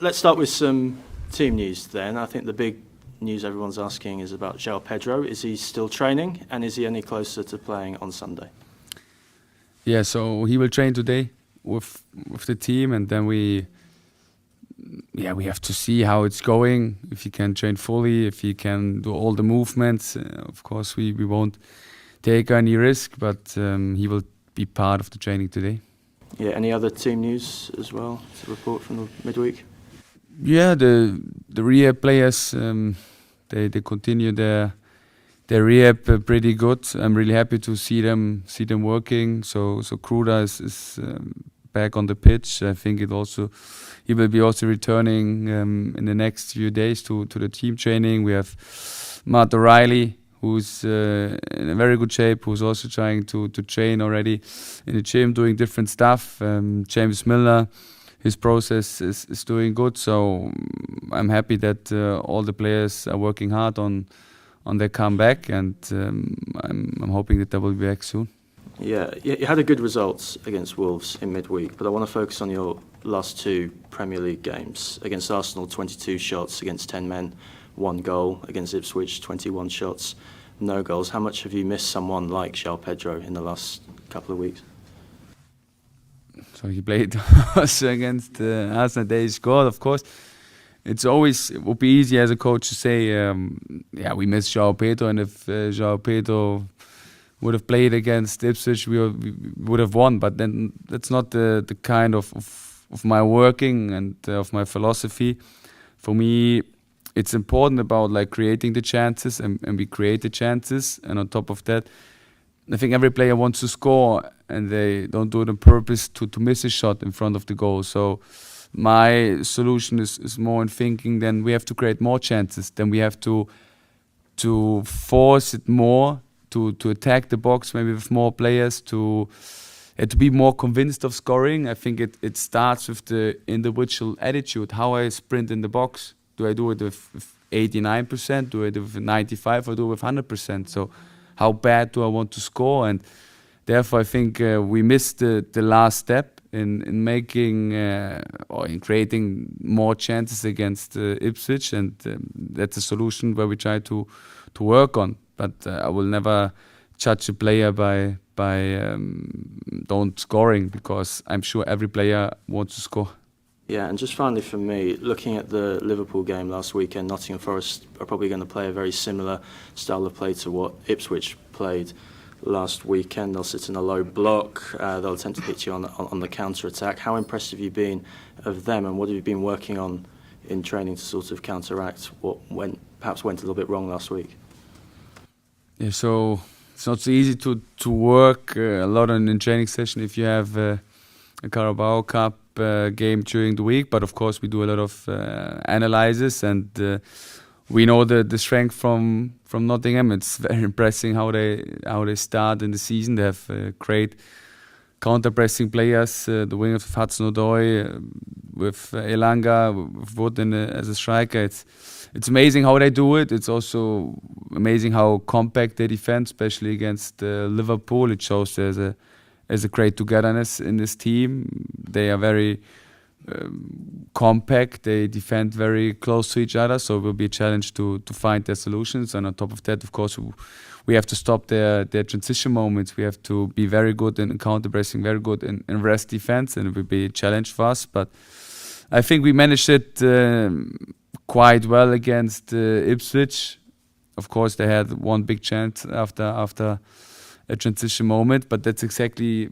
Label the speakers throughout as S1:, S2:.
S1: let's start with some team news then. I think the big news everyone's asking is about João Pedro. Is he still training, and is he any closer to playing on Sunday?
S2: Yeah, so he will train today with the team, and then we have to see how it's going. If he can train fully, if he can do all the movements. Of course, we won't take any risk, but he will be part of the training today.
S1: Yeah, any other team news as well to report from the midweek?
S2: Yeah, the rehab players, they continue their rehab pretty good. I'm really happy to see them working. So Kruda is back on the pitch. I think he will be also returning in the next few days to the team training. We have Matt O'Reilly, who's in a very good shape, who's also trying to train already in the gym, doing different stuff. James Miller, his process is doing good. So I'm happy that all the players are working hard on their comeback, and I'm hoping that they will be back soon.
S1: Yeah, you had a good result against Wolves in midweek, but I want to focus on your last two Premier League games. Against Arsenal, 22 shots against 10 men, 1 goal. Against Ipswich, 21 shots, no goals. How much have you missed someone like João Pedro in the last couple of weeks?
S2: So he played also against Arsenal. They scored, of course. It would be easy as a coach to say, we miss João Pedro, and if João Pedro would have played against Ipswich, we would have won. But then that's not the kind of my working and of my philosophy. For me, it's important about like creating the chances, and we create the chances. And on top of that, I think every player wants to score, and they don't do it on purpose to miss a shot in front of the goal. So my solution is more in thinking, then we have to create more chances. Then we have to force it more, to attack the box maybe with more players, to be more convinced of scoring. I think it starts with the individual attitude, how I sprint in the box. Do I do it with 89%? Do I do it with 95%? Or do it with 100%? So how bad do I want to score? And therefore I think we missed the last step in making or in creating more chances against Ipswich, and that's a solution where we try to work on. But I will never judge a player by don't scoring, because I'm sure every player wants to score.
S1: Yeah, and just finally for me, looking at the Liverpool game last weekend, Nottingham Forest are probably going to play a very similar style of play to what Ipswich played last weekend. They'll sit in a low block, they'll attempt to hit you on the counter-attack. How impressed have you been of them, and what have you been working on in training to sort of counteract what perhaps went a little bit wrong last week?
S2: Yeah, so it's not so easy to work a lot in training session if you have a Carabao Cup game during the week. But of course we do a lot of analysis, and we know the strength from Nottingham. It's very impressive how they start in the season. They have great counter-pressing players. The wingers of Hudson-Odoi, with Elanga, with Wood as a striker. It's amazing how they do it. It's also amazing how compact they defend, especially against Liverpool. It shows there's a great togetherness in this team. They are very compact. They defend very close to each other, so it will be a challenge to find their solutions. And on top of that, of course, we have to stop their transition moments. We have to be very good in counter-pressing, very good in rest defense, and it will be a challenge for us. But I think we managed it quite well against Ipswich. Of course, they had one big chance after a transition moment, but that's exactly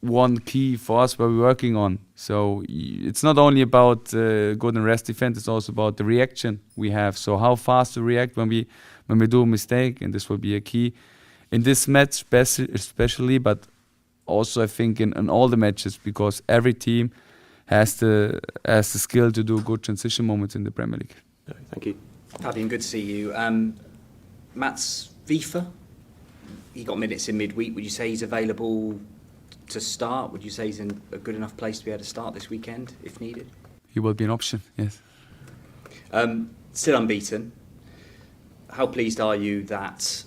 S2: one key for us where we're working on. So it's not only about good and rest defense, it's also about the reaction we have. So how fast we react when we do a mistake, and this will be a key in this match especially, but also I think in all the matches, because every team has the skill to do good transition moments in the Premier League.
S1: Thank you.
S3: Fabian, good to see you. Mats Wife, he got minutes in midweek. Would you say he's available to start? Would you say he's in a good enough place to be able to start this weekend if needed?
S2: He will be an option, yes.
S3: Still unbeaten. How pleased are you that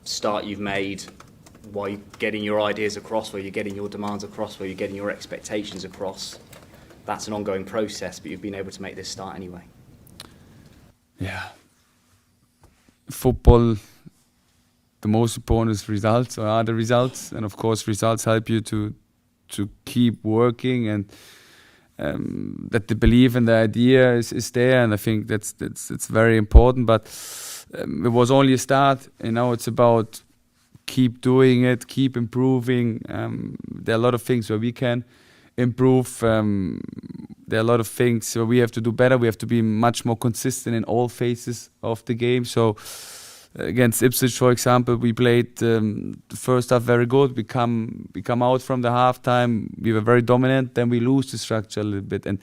S3: start you've made, while you're getting your ideas across, while you're getting your demands across, while you're getting your expectations across, that's an ongoing process, but you've been able to make this start anyway.
S2: Yeah. Football, the most important is results, or are the results, and of course results help you to keep working, and that the belief in the idea is there, and I think that's very important. But it was only a start, and now it's about keep doing it, keep improving. There are a lot of things where we can improve. There are a lot of things where we have to do better. We have to be much more consistent in all phases of the game. So against Ipswich, for example, we played the first half very good. We come out from the halftime. We were very dominant. Then we lose the structure a little bit, and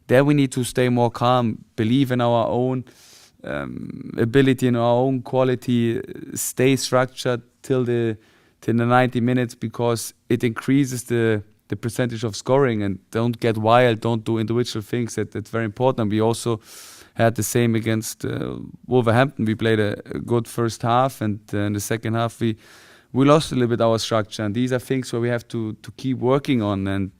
S2: there we need to stay more calm, believe in our own ability, in our own quality, stay structured till the 90 minutes, because it increases the percentage of scoring, and don't get wild, don't do individual things. That's very important. We also had the same against Wolverhampton. We played a good first half, and in the second half we lost a little bit our structure, and these are things where we have to keep working on, and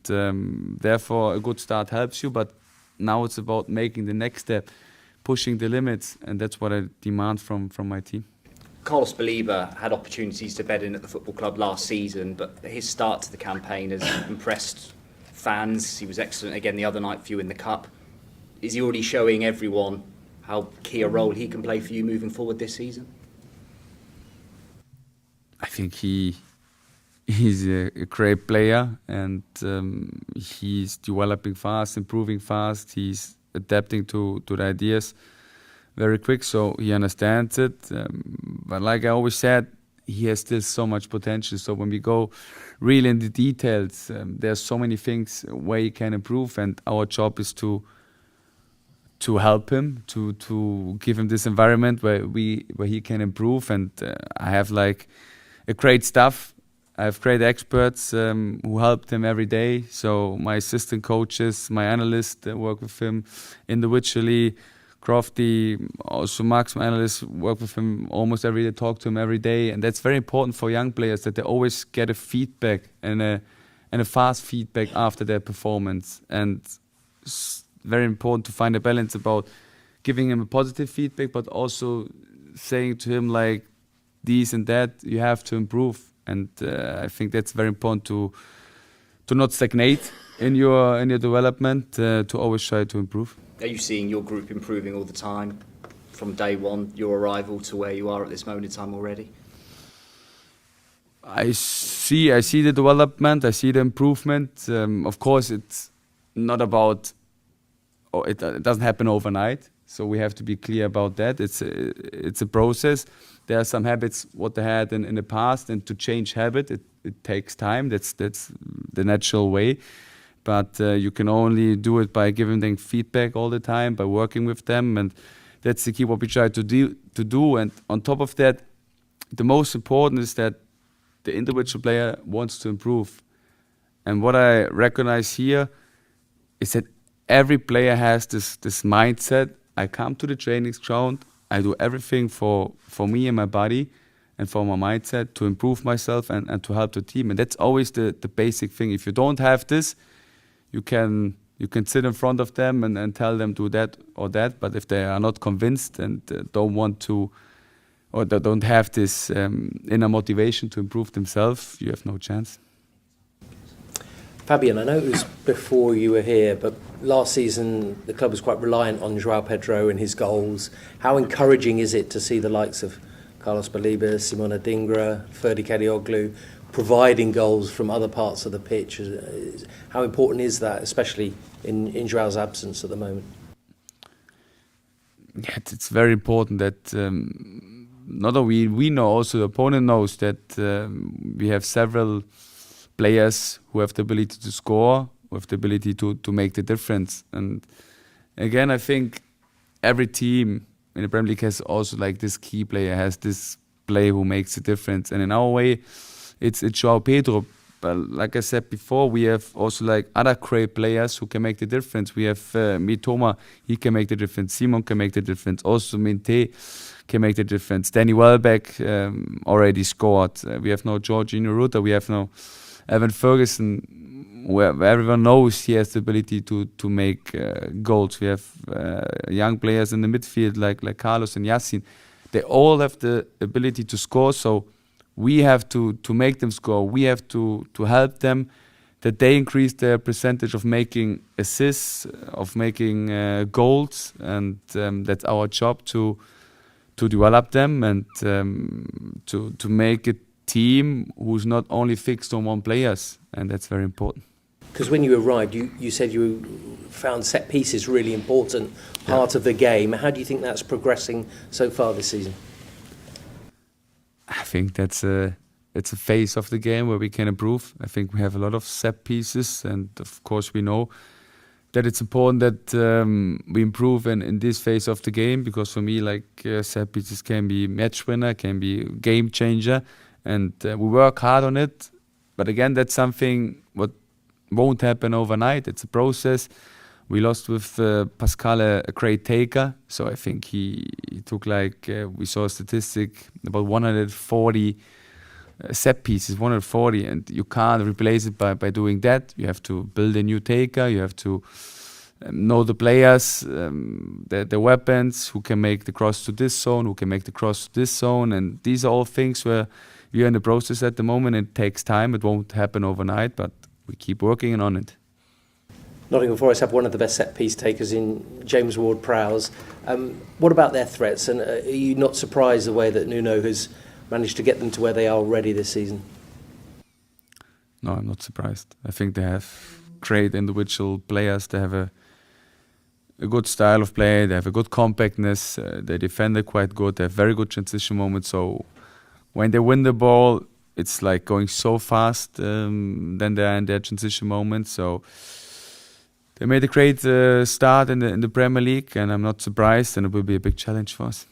S2: therefore a good start helps you, but now it's about making the next step, pushing the limits, and that's what I demand from my team.
S3: Carlos Baleba had opportunities to bed in at the football club last season, but his start to the campaign has impressed fans. He was excellent again the other night for you in the Cup. Is he already showing everyone how key a role he can play for you moving forward this season?
S2: I think he's a great player, and he's developing fast, improving fast. He's adapting to the ideas very quick, so he understands it. But like I always said, he has still so much potential. So when we go really in the details, there's so many things where he can improve, and our job is to help him, to give him this environment where he can improve. And I have like a great staff. I have great experts who helped him every day. So my assistant coaches, my analysts work with him individually. Crofty, also Max, my analyst, work with him almost every day, talk to him every day. And that's very important for young players, that they always get a feedback and a fast feedback after their performance. And it's very important to find a balance about giving him a positive feedback, but also saying to him like this and that, you have to improve. And I think that's very important to not stagnate in your development, to always try to improve.
S3: Are you seeing your group improving all the time from day one, your arrival, to where you are at this moment in time already?
S2: I see the development, I see the improvement. Of course, it's not about, it doesn't happen overnight. So we have to be clear about that. It's a process. There are some habits what they had in the past, and to change habit, it takes time. That's the natural way. But you can only do it by giving them feedback all the time, by working with them, and that's the key what we try to do. And on top of that, the most important is that the individual player wants to improve. And what I recognize here is that every player has this mindset. I come to the training ground, I do everything for me and my body and for my mindset to improve myself and to help the team. And that's always the basic thing. If you don't have this, you can sit in front of them and tell them do that or that, but if they are not convinced and don't want to, or they don't have this inner motivation to improve themselves, you have no chance.
S4: Fabian, I know it was before you were here, but last season the club was quite reliant on João Pedro and his goals. How encouraging is it to see the likes of Carlos Baleba, Simona Dingra, Ferdi Kadioglu providing goals from other parts of the pitch? How important is that, especially in Joao's absence at the moment?
S2: Yeah, it's very important that not only we know, also the opponent knows that we have several players who have the ability to score, who have the ability to make the difference. And again, I think every team in the Premier League has also like this key player, has this player who makes the difference. And in our way, it's João Pedro. But like I said before, we have also like other great players who can make the difference. We have Mitoma, he can make the difference. Simon can make the difference. Also Minte can make the difference. Danny Welbeck already scored. We have now Jorginho Ruta. We have now Evan Ferguson, where everyone knows he has the ability to make goals. We have young players in the midfield like Carlos and Yassin. They all have the ability to score, so we have to make them score. We have to help them, that they increase their percentage of making assists, of making goals, and that's our job to develop them and to make a team who's not only fixed on one players, and that's very important.
S4: Because when you arrived, you said you found set pieces really important part of the game. How do you think that's progressing so far this season?
S2: I think it's a phase of the game where we can improve. I think we have a lot of set pieces, and of course we know that it's important that we improve in this phase of the game, because for me, set pieces can be match winner, can be game changer, and we work hard on it. But again, that's something what won't happen overnight. It's a process. We lost with Pascal a great taker, so I think he took we saw a statistic about 140 set pieces, 140, and you can't replace it by doing that. You have to build a new taker. You have to know the players, the weapons, who can make the cross to this zone, who can make the cross to this zone, and these are all things where we are in the process at the moment. It takes time. It won't happen overnight, but we keep working on it.
S4: Nottingham Forest have one of the best set-piece takers in James Ward-Prowse. What about their threats, and are you not surprised the way that Nuno has managed to get them to where they are already this season?
S2: No, I'm not surprised. I think they have great individual players. They have a good style of play. They have a good compactness. They defend it quite good. They have very good transition moments. So when they win the ball, it's like going so fast. Then they're in their transition moments. So they made a great start in the Premier League, and I'm not surprised. And it will be a big challenge for us.